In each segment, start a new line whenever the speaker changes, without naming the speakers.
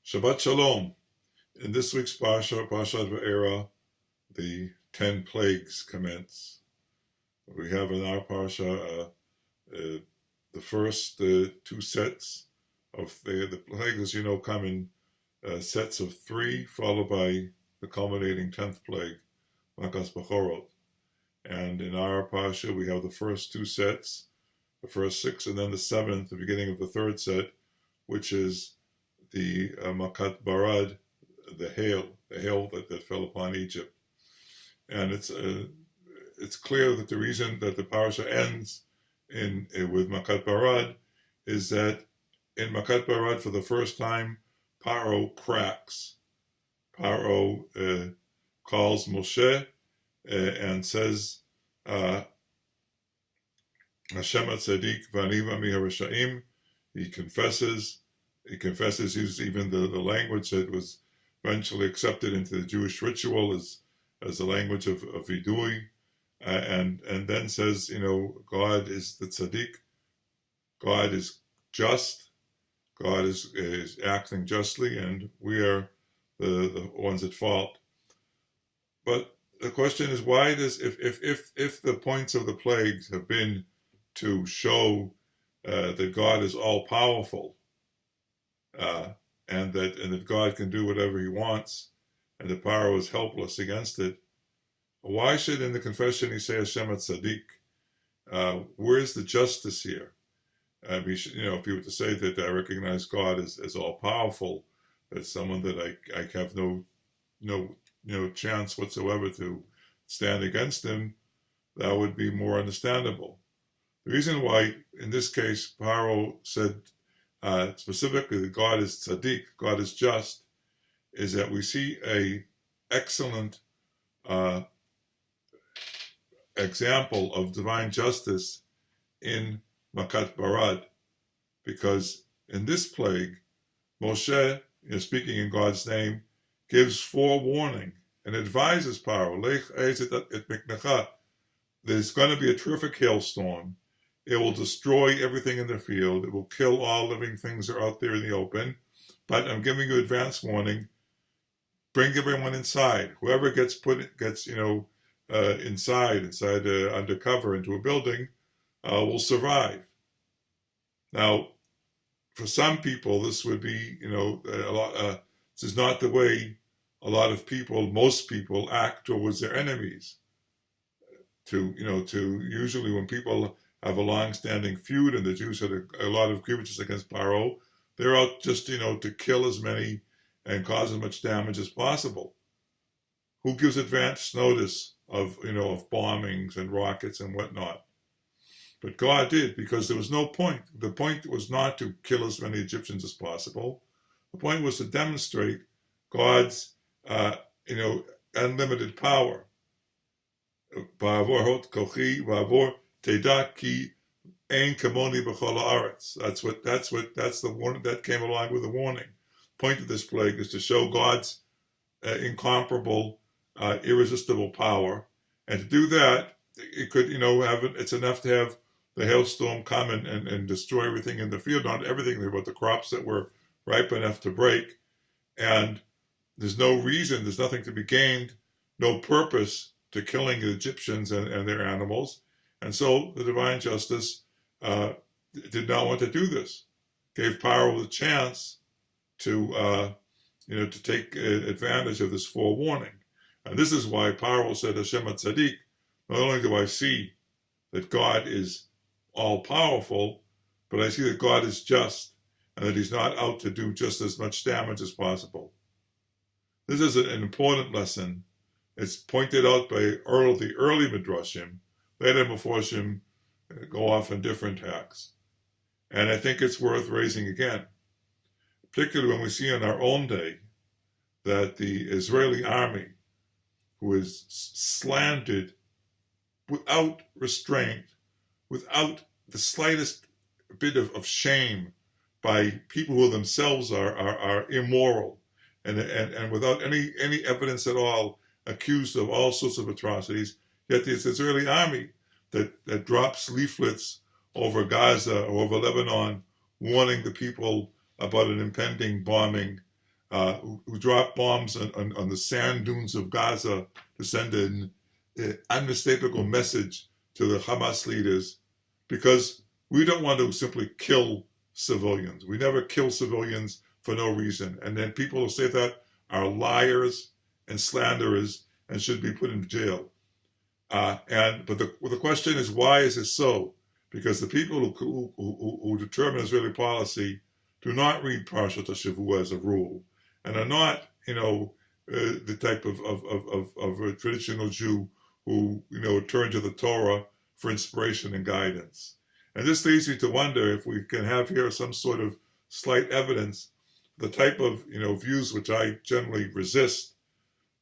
Shabbat Shalom. In this week's Parshat Va'era, the 10 plagues commence. We have in our Parsha the first two sets of the plagues, as you know, come in sets of 3, followed by the culminating 10th plague, Makas Bechorot. And in our Parsha, we have the first 2 sets, the first 6, and then the 7th, the beginning of the 3rd set, which is the Makat Barad, the hail that fell upon Egypt. And it's clear that the reason that the parasha ends with Makat Barad is that in Makat Barad, for the first time, Paro cracks. Paro calls Moshe and says, Hashem Tzaddik v'ani v'ami harashaim. He confesses, uses even the language that was eventually accepted into the Jewish ritual as the language of vidui, and then says, God is the tzaddik, God is just, God is acting justly, and we are the ones at fault. But the question is, why does, if the points of the plagues have been to show that God is all powerful, and that God can do whatever He wants, and the Paro is helpless against it, why should in the confession he say Hashem Tzaddik? Where's the justice here? He should, if he were to say that I recognize God as all powerful, that's someone that I have no chance whatsoever to stand against Him, that would be more understandable. The reason why in this case Paro said specifically that God is tzaddik, God is just, is that we see a excellent example of divine justice in Makat Barad, because in this plague, Moshe, speaking in God's name, gives forewarning and advises Paro, Lech ezet et miknecha, there's going to be a terrific hailstorm. It will destroy everything in the field. It will kill all living things that are out there in the open. But I'm giving you advance warning. Bring everyone inside. Whoever gets inside undercover into a building will survive. Now, for some people, this would be this is not the way a lot of people, most people, act towards their enemies. To usually when people have a long-standing feud, and the Jews had a lot of grievances against Paro, they're out just, to kill as many and cause as much damage as possible. Who gives advance notice of bombings and rockets and whatnot? But God did, because there was no point. The point was not to kill as many Egyptians as possible. The point was to demonstrate God's, unlimited power. Ba'avor kochi, ba'avor Teda ki ein kamoni b'chol haaretz. That's the warning that came along with the warning. Point of this plague is to show God's incomparable, irresistible power, and to do that, it could, it's enough to have the hailstorm come and destroy everything in the field, not everything, but the crops that were ripe enough to break, and there's no reason, there's nothing to be gained, no purpose to killing the Egyptians and their animals. And so the divine justice did not want to do this. Gave Paro the chance to take advantage of this forewarning. And this is why Paro said, Hashem Tzaddik, not only do I see that God is all-powerful, but I see that God is just, and that He's not out to do just as much damage as possible. This is an important lesson. It's pointed out by the early Midrashim. Later Meforshim go off on different tacks. And I think it's worth raising again, particularly when we see in our own day that the Israeli army, who is slandered without restraint, without the slightest bit of shame by people who themselves are immoral, and without any evidence at all, accused of all sorts of atrocities, yet this Israeli army that drops leaflets over Gaza or over Lebanon, warning the people about an impending bombing who dropped bombs on the sand dunes of Gaza to send an unmistakable message to the Hamas leaders, because we don't want to simply kill civilians. We never kill civilians for no reason. And then people who say that are liars and slanderers and should be put in jail. But the question is, why is it so? Because the people who determine Israeli policy do not read Parshat HaShavua as a rule, and are not, the type of a traditional Jew who, turn to the Torah for inspiration and guidance. And this leads me to wonder if we can have here some sort of slight evidence, the type of, views which I generally resist,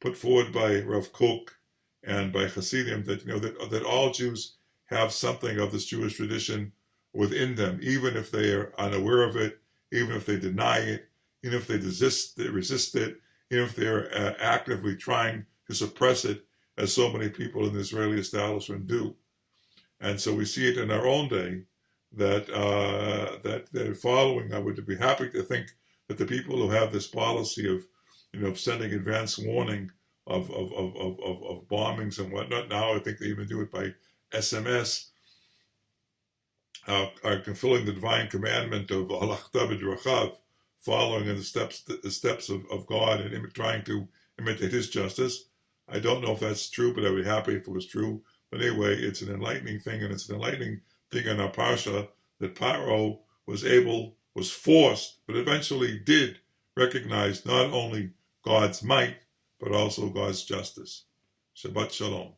put forward by Rav Kook and by Hasidim, that all Jews have something of this Jewish tradition within them, even if they are unaware of it, even if they deny it, even if they resist it, even if they're actively trying to suppress it, as so many people in the Israeli establishment do. And so we see it in our own day that following, I would be happy to think that the people who have this policy of sending advance warning of bombings and whatnot, now I think they even do it by SMS, are fulfilling the divine commandment of Halachta b'drachav, following in the steps of God and trying to imitate His justice. I don't know if that's true, but I'd be happy if it was true. But anyway, it's an enlightening thing, and it's an enlightening thing in our parsha that Paro was forced, but eventually did recognize not only God's might, but also God's justice. Shabbat Shalom.